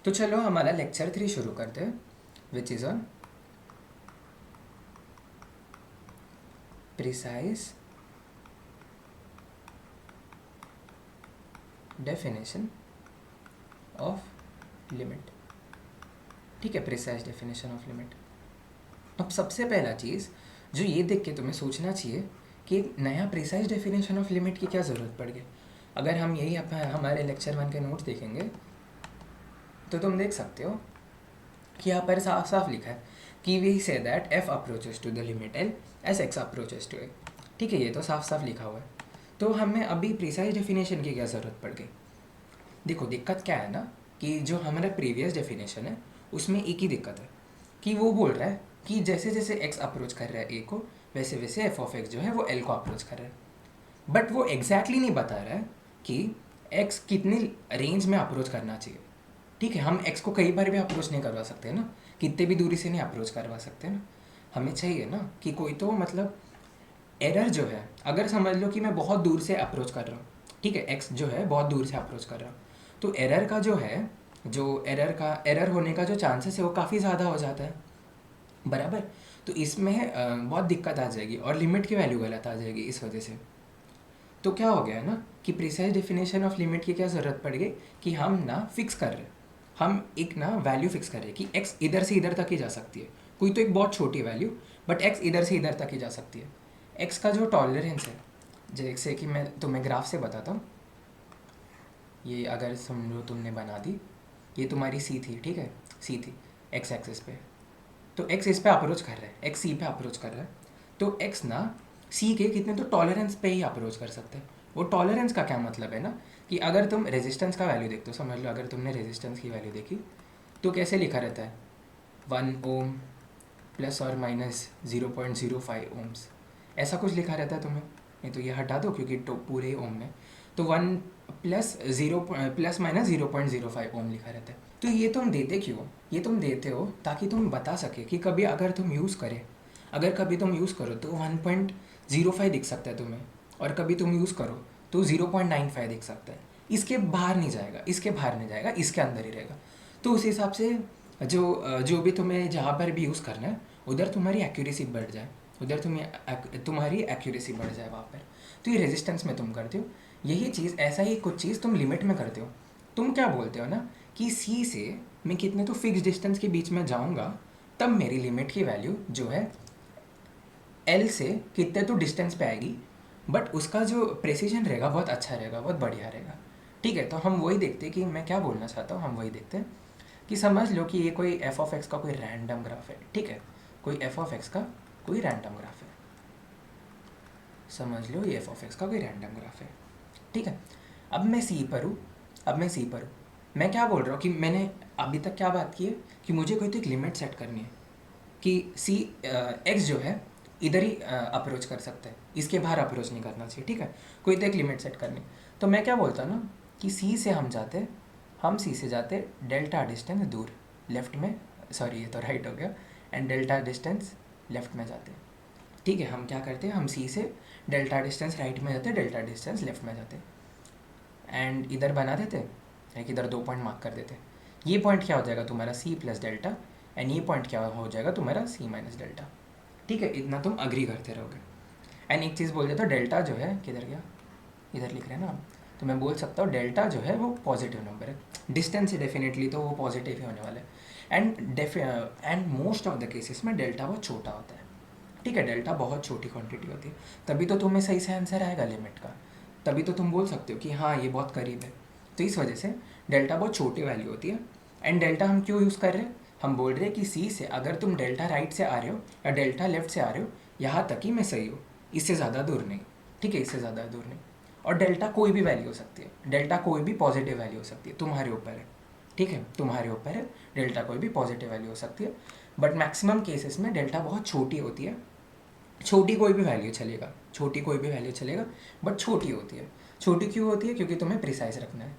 तो चलो हमारा लेक्चर 3 शुरू करते हैं, which is on precise definition of limit. ठीक है, प्रिसाइज डेफिनेशन ऑफ लिमिट। अब सबसे पहला चीज़ जो ये देख के तुम्हें सोचना चाहिए कि एक नया प्रिसाइज डेफिनेशन ऑफ लिमिट की क्या ज़रूरत पड़ गई। अगर हम यही हमारे लेक्चर 1 के नोट्स देखेंगे तो तुम देख सकते हो कि यहाँ पर साफ साफ लिखा है कि we say that F approaches to the limit L as X approaches to A. ठीक है, ये तो साफ साफ लिखा हुआ है। तो हमें अभी प्रिसाइज डेफिनेशन की क्या ज़रूरत पड़ गई। देखो दिक्कत क्या है ना, कि जो हमारा प्रीवियस डेफिनेशन है उसमें एक ही दिक्कत है कि वो बोल रहा है कि जैसे जैसे एक्स अप्रोच कर रहा है ए को, वैसे वैसे एफ ऑफ एक्स जो है वो एल को अप्रोच कर रहा है। बट वो एग्जैक्टली नहीं बता रहा है कि एक्स कितनी रेंज में अप्रोच करना चाहिए। ठीक है, हम एक्स को कई बार भी अप्रोच नहीं करवा सकते ना, कितने भी दूरी से नहीं अप्रोच करवा सकते ना। हमें चाहिए ना कि कोई तो मतलब एरर जो है, अगर समझ लो कि मैं बहुत दूर से अप्रोच कर रहा हूँ, ठीक है, एक्स जो है बहुत दूर से अप्रोच कर रहा हूँ, तो एरर का जो है, जो एरर होने का जो चांसेस है वो काफ़ी ज़्यादा हो जाता है, बराबर। तो इसमें बहुत दिक्कत आ जाएगी और लिमिट की वैल्यू गलत आ जाएगी इस वजह से। तो क्या हो गया है ना कि प्रिसाइज डेफिनेशन ऑफ लिमिट की क्या ज़रूरत पड़ गई कि हम ना फिक्स कर रहे हैं, हम एक ना वैल्यू फिक्स कर रहे हैं कि एक्स इधर से इधर तक ही जा सकती है। कोई तो एक बहुत छोटी वैल्यू, बट एक्स इधर से इधर तक ही जा सकती है। एक्स का जो टॉलरेंस है, जैसे कि मैं तुम्हें ग्राफ से बताता हूँ। ये अगर समझो तुमने बना दी, ये तुम्हारी सी थी, ठीक है, सी थी एक्स एक्सिस पे। तो एक्स इस पे अप्रोच कर रहा है, एक्स सी पे अप्रोच कर रहा है। तो एक्स ना सी के कितने तो टॉलरेंस पे ही अप्रोच कर सकते हैं। वो टॉलरेंस का क्या मतलब है ना, कि अगर तुम रेजिस्टेंस का वैल्यू देखते हो, समझ लो अगर तुमने रेजिस्टेंस की वैल्यू देखी तो कैसे लिखा रहता है, 1 ओम प्लस और माइनस 0.05 ओम्स, ऐसा कुछ लिखा रहता है तुम्हें। नहीं तो ये हटा दो क्योंकि तो पूरे ओम में तो 1 प्लस माइनस 0.05 ओम लिखा रहता है। तो ये तुम देते क्यों, ये तुम देते हो ताकि तुम बता सके कि कभी अगर तुम यूज़ करें, अगर कभी तुम यूज़ करो तो 1.05 दिख सकता है तुम्हें, और कभी तुम यूज़ करो तो 0.95 दिख सकता है। इसके बाहर नहीं जाएगा, इसके बाहर नहीं जाएगा, इसके अंदर ही रहेगा। तो उस हिसाब से जो भी तुम्हें जहाँ पर भी यूज़ करना है उधर तुम्हारी एक्यूरेसी बढ़ जाए, उधर तुम्हारी एक्यूरेसी बढ़ जाए वहाँ पर। तो ये रेजिस्टेंस में तुम करते हो यही चीज़, ऐसा ही कुछ चीज़ तुम लिमिट में करते हो। तुम क्या बोलते हो ना कि सी से मैं कितने तो फिक्स डिस्टेंस के बीच में जाऊँगा तब मेरी लिमिट की वैल्यू जो है एल से कितने तो डिस्टेंस पे आएगी, बट उसका जो प्रेसिजन रहेगा बहुत अच्छा रहेगा, बहुत बढ़िया रहेगा। ठीक है, तो हम वही देखते हैं कि मैं क्या बोलना चाहता हूँ, हम वही देखते हैं कि समझ लो कि ये कोई एफ ऑफ एक्स का कोई रैंडम ग्राफ है। ठीक है, कोई एफ ऑफ एक्स का कोई रैंडम ग्राफ है, समझ लो ये एफ ऑफ एक्स का कोई रैंडम ग्राफ है। ठीक है, अब मैं सी पर हूँ, अब मैं सी पर हूँ। मैं क्या बोल रहा हूँ कि मैंने अभी तक क्या बात की है कि मुझे कोई तो एक लिमिट सेट करनी है कि सी एक्स जो है इधर ही अप्रोच कर सकता है, इसके बाहर अप्रोच नहीं करना चाहिए। ठीक है, कोई तो एक लिमिट सेट करनी। तो मैं क्या बोलता हूँ ना कि सी से हम सी से जाते डेल्टा डिस्टेंस दूर लेफ्ट में, सॉरी ये तो राइट हो गया, एंड डेल्टा डिस्टेंस लेफ्ट में जाते। ठीक है, हम क्या करते हैं, हम सी से डेल्टा डिस्टेंस राइट में जाते, डेल्टा डिस्टेंस लेफ्ट में जाते, एंड इधर बना देते, एक इधर 2 पॉइंट मार्क कर देते। ये पॉइंट क्या हो जाएगा तुम्हारा सी प्लस डेल्टा, एंड ये पॉइंट क्या हो जाएगा तुम्हारा सी माइनस डेल्टा। ठीक है, इतना तुम अग्री करते रहोगे। एंड एक चीज़ बोल देता हूँ, डेल्टा जो है किधर गया, इधर लिख रहे हैं ना, तो मैं बोल सकता हूँ डेल्टा जो है वो पॉजिटिव नंबर है। डिस्टेंस है डेफिनेटली, तो वो पॉजिटिव ही होने वाला है। And most of the cases में डेल्टा बहुत छोटा होता है। ठीक है, डेल्टा बहुत छोटी क्वांटिटी होती है, तभी तो तुम्हें सही से आंसर आएगा लिमिट का, तभी तो तुम बोल सकते हो कि हाँ ये बहुत करीब है। तो इस वजह से डेल्टा बहुत छोटी वैल्यू होती है। एंड डेल्टा हम क्यों यूज़ कर रहे हैं, हम बोल रहे हैं कि सी से अगर तुम डेल्टा राइट से आ रहे हो या डेल्टा लेफ्ट से आ रहे हो, यहाँ तक ही मैं सही हूँ, इससे ज़्यादा दूर नहीं। ठीक है, इससे ज़्यादा दूर नहीं। और डेल्टा कोई भी वैल्यू हो सकती है, डेल्टा कोई भी पॉजिटिव वैल्यू हो सकती है, तुम्हारे ऊपर है। ठीक है, तुम्हारे ऊपर है, डेल्टा कोई भी पॉजिटिव वैल्यू हो सकती है। बट मैक्सिमम केसेस में डेल्टा बहुत छोटी होती है, छोटी कोई भी वैल्यू चलेगा, छोटी कोई भी वैल्यू चलेगा, बट छोटी होती है। छोटी क्यों होती है, क्योंकि तुम्हें प्रिसाइज रखना है,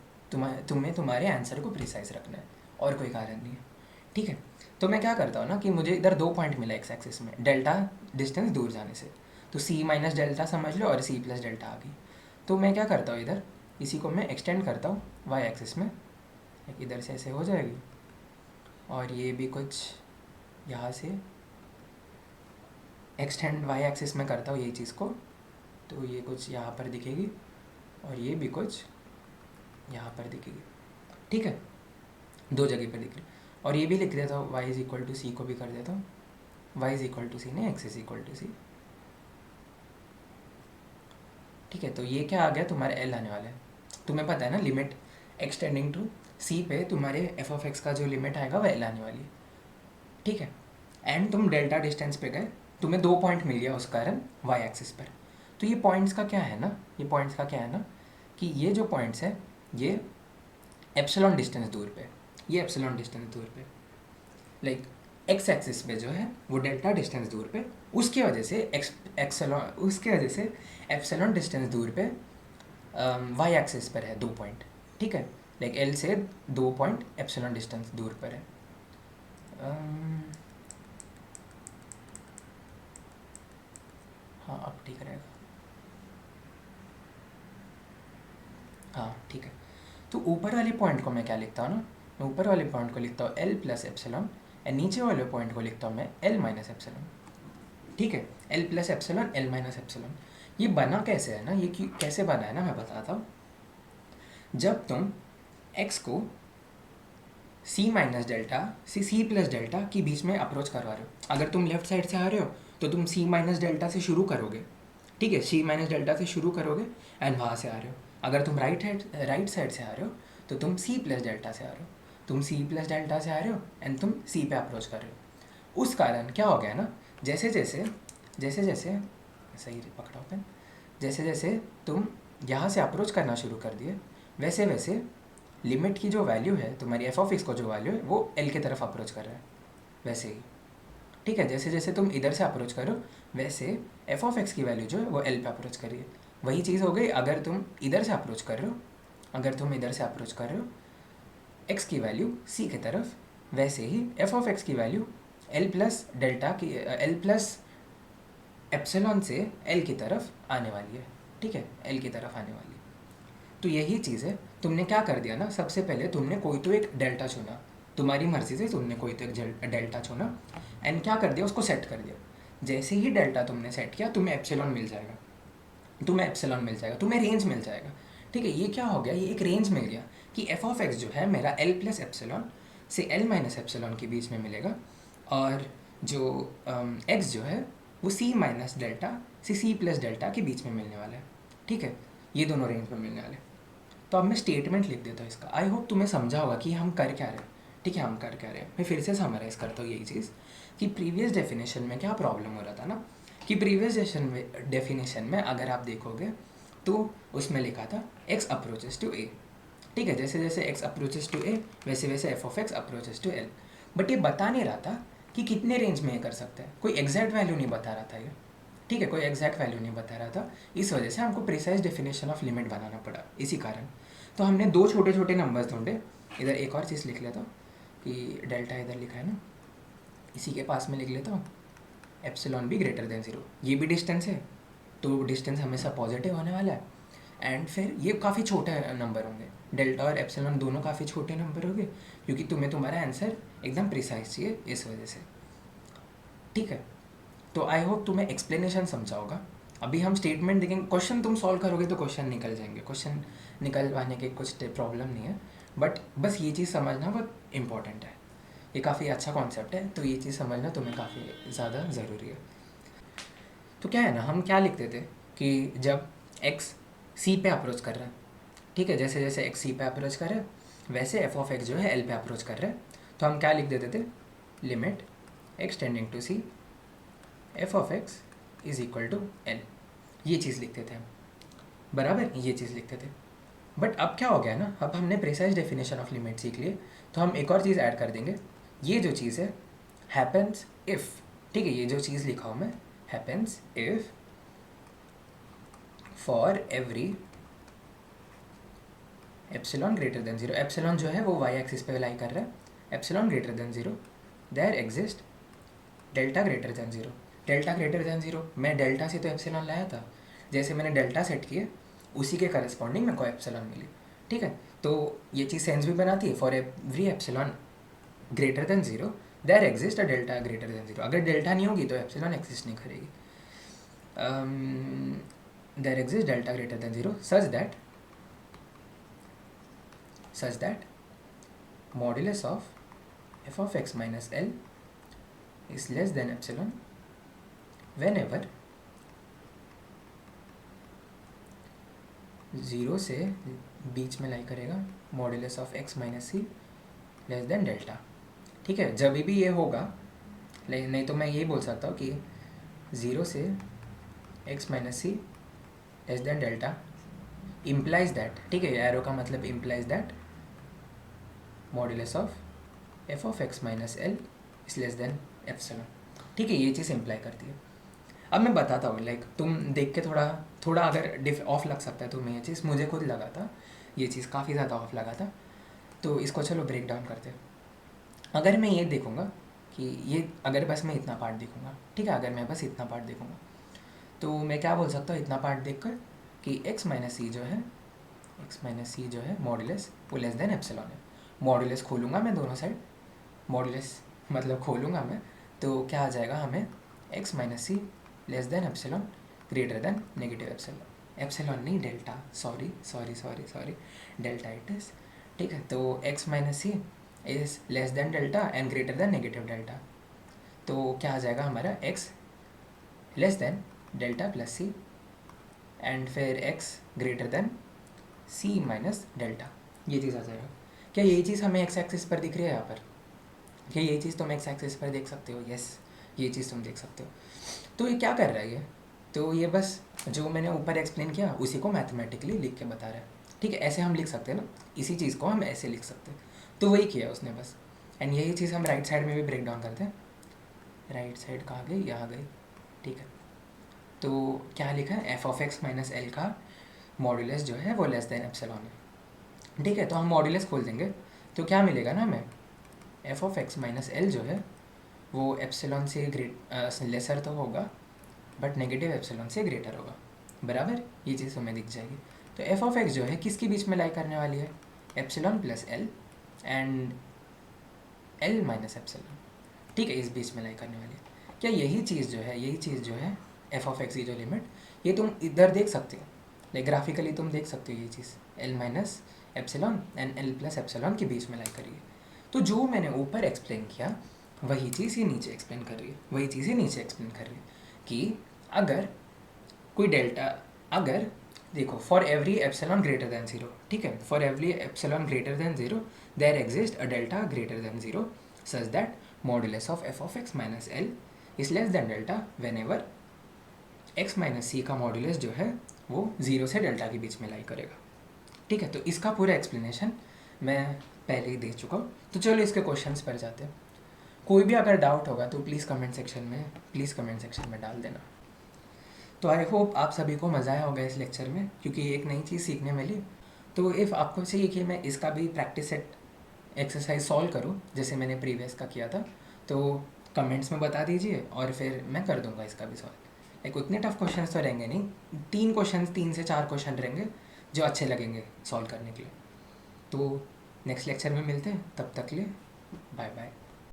तुम्हें तुम्हारे आंसर को प्रिसाइज रखना है, और कोई कारण नहीं है। ठीक है, तो मैं क्या करता हूँ ना कि मुझे इधर 2 पॉइंट मिला एक्स एक्सिस में डेल्टा डिस्टेंस दूर जाने से, तो सी माइनस डेल्टा समझ लो और सी प्लस डेल्टा आ गई। तो मैं क्या करता हूँ, इधर इसी को मैं एक्सटेंड करता हूँ वाई एक्सिस में, इधर से ऐसे हो जाएगी, और ये भी कुछ यहाँ से एक्सटेंड वाई एक्सिस में करता हूँ यही चीज़ को, तो ये कुछ यहाँ पर दिखेगी और ये भी कुछ यहाँ पर दिखेगी, ठीक है, दो जगह पर दिख रही। और ये भी लिख देता हूँ y इज़ इक्वल टू सी को भी कर देता हूँ, y इज़ इक्वल टू सी नहीं, x इज़ इक्वल टू सी, ठीक है। तो ये क्या आ गया, तुम्हारे l आने वाला है। तुम्हें पता है ना लिमिट एक्सटेंडिंग टू c पे तुम्हारे f ऑफ x का जो लिमिट आएगा वह l आने वाली है, ठीक है। एंड तुम डेल्टा डिस्टेंस पे गए, तुम्हें 2 पॉइंट मिल गया उस कारण y एक्सिस पर। तो ये पॉइंट्स का क्या है ना, ये पॉइंट्स का क्या है ना कि ये जो पॉइंट्स है ये एप्सिलॉन डिस्टेंस दूर पे, ये एप्सिलॉन डिस्टेंस दूर पे, लाइक एक्स एक्सिस पे जो है वो डेल्टा डिस्टेंस दूर पे, उसकी वजह से उसके वजह से एप्सिलॉन डिस्टेंस दूर पे वाई एक्सिस पर है 2 पॉइंट, ठीक है। लाइक एल से 2 पॉइंट एप्सिलॉन डिस्टेंस दूर पर है। हाँ अब ठीक रहेगा, हाँ ठीक है। तो ऊपर वाले पॉइंट को मैं क्या लिखता हूँ ना, मैं ऊपर वाले पॉइंट को लिखता हूँ एल प्लस एप्सिलॉन, एंड नीचे वाले पॉइंट को लिखता हूँ मैं एल माइनस एप्सिलॉन, ठीक है। L plus epsilon, L minus epsilon. ये बना कैसे है ना, ये कैसे बना है ना, मैं बताता हूँ। जब तुम x को c माइनस डेल्टा से c प्लस डेल्टा के बीच में अप्रोच करवा रहे हो, अगर तुम लेफ्ट साइड से आ रहे हो तो तुम c माइनस डेल्टा से शुरू करोगे, ठीक है, c माइनस डेल्टा से शुरू करोगे एंड वहाँ से आ रहे हो। अगर तुम राइट साइड से आ रहे हो तो तुम c प्लस डेल्टा से आ रहे हो, तुम c प्लस डेल्टा से आ रहे हो एंड तुम c पे अप्रोच कर रहे हो। उस कारण क्या हो गया ना, जैसे जैसे सही पकड़ा पेन, जैसे जैसे तुम यहाँ से अप्रोच करना शुरू कर दिए वैसे वैसे लिमिट की जो वैल्यू है तुम्हारी एफ ऑफ एक्स को जो वैल्यू है वो एल की तरफ अप्रोच कर रहा है, वैसे ही, ठीक है। जैसे जैसे तुम इधर से अप्रोच करो वैसे एफ ऑफ एक्स की वैल्यू जो है वो एल पे अप्रोच कर रही है। वही चीज़ हो गई अगर तुम इधर से अप्रोच कर रहे हो, अगर तुम इधर से अप्रोच कर रहे हो एक्स की वैल्यू सी की तरफ, वैसे ही एफ ऑफ एक्स की वैल्यू एल प्लस डेल्टा की एल प्लस एप्सिलॉन से एल की तरफ आने वाली है, ठीक है, एल की तरफ आने वाली है। तो यही चीज़ है, तुमने क्या कर दिया ना, सबसे पहले तुमने कोई तो एक डेल्टा चुना, तुम्हारी मर्जी से तुमने कोई तो एक डेल्टा चुना एंड क्या कर दिया, उसको सेट कर दिया। जैसे ही डेल्टा तुमने सेट किया तुम्हें एप्सिलॉन मिल जाएगा, तुम्हें एप्सिलॉन मिल जाएगा, तुम्हें रेंज मिल जाएगा, ठीक है। ये क्या हो गया, ये एक रेंज मिल गया कि एफ ऑफ एक्स जो है मेरा एल प्लस एप्सिलॉन से एल माइनस एप्सिलॉन के बीच में मिलेगा, और जो एक्स जो है वो सी माइनस डेल्टा से सी प्लस डेल्टा के बीच में मिलने वाला है, ठीक है। ये दोनों रेंज में मिलने वाले। तो अब मैं स्टेटमेंट लिख देता हूँ इसका। आई होप तुम्हें समझा होगा कि हम कर क्या रहे हैं, ठीक है, हम कर क्या रहे हैं। मैं फिर से समराइज़ करता हूँ यही चीज़ कि प्रीवियस डेफिनेशन में क्या प्रॉब्लम हो रहा था ना, कि प्रीवियस डेफिनेशन में अगर आप देखोगे तो उसमें लिखा था एक्स अप्रोचेस टू ए, ठीक है। जैसे जैसे एक्स अप्रोचेस टू ए वैसे वैसे F of X approaches to L, but ये बता नहीं रहा था कि कितने रेंज में ये कर सकते हैं, कोई एग्जैक्ट वैल्यू नहीं बता रहा था ये, ठीक है, कोई एग्जैक्ट वैल्यू नहीं बता रहा था। इस वजह से हमको प्रिसाइज डेफिनेशन ऑफ लिमिट बनाना पड़ा, इसी कारण। तो हमने दो छोटे छोटे नंबर्स ढूंढे। इधर एक और चीज़ लिख लेता हूँ कि डेल्टा इधर लिखा है ना, इसी के पास में लिख लेता हूँ एप्सिलॉन भी ग्रेटर देन 0, ये भी डिस्टेंस है तो डिस्टेंस हमेशा पॉजिटिव होने वाला है। एंड फिर ये काफ़ी छोटे नंबर होंगे, डेल्टा और एप्सिलॉन दोनों काफ़ी छोटे नंबर होंगे, क्योंकि तुम्हें तुम्हारा आंसर एकदम प्रिसाइज चाहिए इस वजह से, ठीक है। तो आई होप तुम्हें एक्सप्लेनेशन समझा होगा। अभी हम स्टेटमेंट देखेंगे, क्वेश्चन तुम सॉल्व करोगे तो क्वेश्चन निकल जाएंगे, क्वेश्चन निकलवाने के कुछ प्रॉब्लम नहीं है, बट बस ये चीज़ समझना बहुत इंपॉर्टेंट है। ये काफ़ी अच्छा कॉन्सेप्ट है, तो ये चीज़ समझना तुम्हें काफ़ी ज़्यादा ज़रूरी है। तो क्या है ना, हम क्या लिखते थे कि जब एक्स सी पे अप्रोच कर रहा है, ठीक है, जैसे जैसे एक्स सी पे अप्रोच कर रहा है वैसे एफ ऑफ एक्स जो है एल पे अप्रोच कर रहा है, तो हम क्या लिख देते थे, limit X tending to C F of X is equal to L, ये चीज़ लिखते थे हम, बराबर ये चीज़ लिखते थे। बट अब क्या हो गया ना, अब हमने प्रिसाइज डेफिनेशन ऑफ लिमिट सीख लिए, तो हम एक और चीज़ ऐड कर देंगे। ये जो चीज़ है हैपेंस इफ़, ठीक है, ये जो चीज़ लिखा हूँ मैं happens if for every epsilon greater than 0, epsilon जो है वो वाई एक्सिस पे लाई कर रहा है, epsilon greater than 0 there exist delta greater than 0, delta greater than 0, मैं डेल्टा से तो एप्सिलॉन लाया था, जैसे मैंने डेल्टा सेट किए उसी के करस्पॉन्डिंग मेरे को एप्सिलॉन मिली, ठीक है। तो ये चीज़ सेंस भी बनाती है, for every epsilon greater than zero there exist a delta greater than zero. अगर डेल्टा नहीं होगी तो एप्सिलॉन एग्जिस्ट नहीं करेगी। There exist delta greater than zero such that modulus of F of X minus L is less than epsilon whenever zero से बीच में lie करेगा modulus of X minus C less than delta. ठीक है, जब भी ये होगा, नहीं तो मैं ये बोल सकता हूँ कि ज़ीरो से X minus C less than delta implies that, ठीक है, एरो का मतलब implies that modulus of F of X minus L is less than epsilon. ठीक है, ये चीज़ इम्प्लाई करती है। अब मैं बताता हूँ, लाइक तुम देख के थोड़ा अगर ऑफ लग सकता है तुम्हें ये चीज़, मुझे खुद लगा था ये चीज़, काफ़ी ज़्यादा ऑफ लगा था। तो इसको चलो ब्रेक डाउन करते हैं। अगर मैं ये देखूँगा कि ये, अगर बस मैं इतना पार्ट देखूँगा, ठीक है, अगर मैं बस इतना पार्ट देखूँगा तो मैं क्या बोल सकता हूँ इतना पार्ट देखकर कि एक्स माइनस सी जो है मॉड्यूलस वो लेस देन एप्सिलॉन है। मॉड्यूलस खोलूँगा मैं दोनों साइड, मॉड्यूलस मतलब खोलूँगा मैं, तो क्या आ जाएगा हमें X minus C less than epsilon greater than negative epsilon नहीं delta, sorry delta it is. ठीक है, तो X minus C is less than delta and greater than negative delta. तो क्या आ जाएगा हमारा X less than delta plus C and फिर X greater than C minus delta, ये चीज़ आ जाएगा। क्या यही चीज़ हमें एक्स एक्सिस पर दिख रही है यहाँ पर? क्या यही चीज़ तुम एक्स एक्सिस पर देख सकते हो? यस, ये चीज़ तुम देख सकते हो। तो ये क्या कर रहा है ये? तो ये बस जो मैंने ऊपर एक्सप्लेन किया उसी को मैथमेटिकली लिख के बता रहा है। ठीक है, ऐसे हम लिख सकते हैं ना, इसी चीज़ को हम ऐसे लिख सकते हैं। तो वही किया उसने बस, एंड यही चीज़ हम राइट साइड में भी ब्रेक डाउन करते हैं। राइट साइड कहाँ गई? यहाँ गई। ठीक है, तो क्या लिखा है? F of X minus L का मॉड्यूलस जो है वो लेस देन एप्सिलॉन है। ठीक है, तो हम मॉड्यूलस खोल देंगे तो क्या मिलेगा ना हमें, F of X minus L जो है वो एप्सिलॉन से लेसर तो होगा बट नेगेटिव एप्सिलॉन से ग्रेटर होगा, बराबर, ये चीज़ हमें दिख जाएगी। तो एफ ऑफ एक्स जो है किसके बीच में लाई करने वाली है? Epsilon plus L and L minus epsilon. ठीक है, इस बीच में लाई करने वाली है। क्या यही चीज़ जो है एफ ऑफ एक्स की जो लिमिट, ये तुम इधर देख सकते हो, लाइक ग्राफिकली तुम देख सकते हो ये चीज़, L minus epsilon and L plus epsilon के बीच में लाई करी है। तो जो मैंने ऊपर एक्सप्लेन किया वही चीज़ ही नीचे एक्सप्लेन कर रही है, कि अगर कोई डेल्टा, अगर देखो for every epsilon greater than zero, ठीक है, for every epsilon greater than zero there exist a delta greater than zero such that modulus of F of X minus L is less than delta whenever X minus C का modulus जो है वो zero से delta के बीच में lie करेगा। ठीक है, तो इसका पूरा एक्सप्लेनेशन मैं पहले ही दे चुका हूँ। तो चलो इसके क्वेश्चंस पर जाते हैं। कोई भी अगर डाउट होगा तो प्लीज़ कमेंट सेक्शन में डाल देना। तो आई होप आप सभी को मज़ा आया होगा इस लेक्चर में, क्योंकि एक नई चीज़ सीखने मिली। तो इफ़ आपको चाहिए कि मैं इसका भी प्रैक्टिस सेट एक्सरसाइज सॉल्व करूँ जैसे मैंने प्रीवियस का किया था, तो कमेंट्स में बता दीजिए और फिर मैं कर दूँगा इसका भी सॉल्व। लाइक उतने टफ क्वेश्चन तो रहेंगे नहीं, 3 से 4 क्वेश्चन रहेंगे जो अच्छे लगेंगे सॉल्व करने के लिए। तो नेक्स्ट लेक्चर में मिलते हैं, तब तक लिए बाय बाय।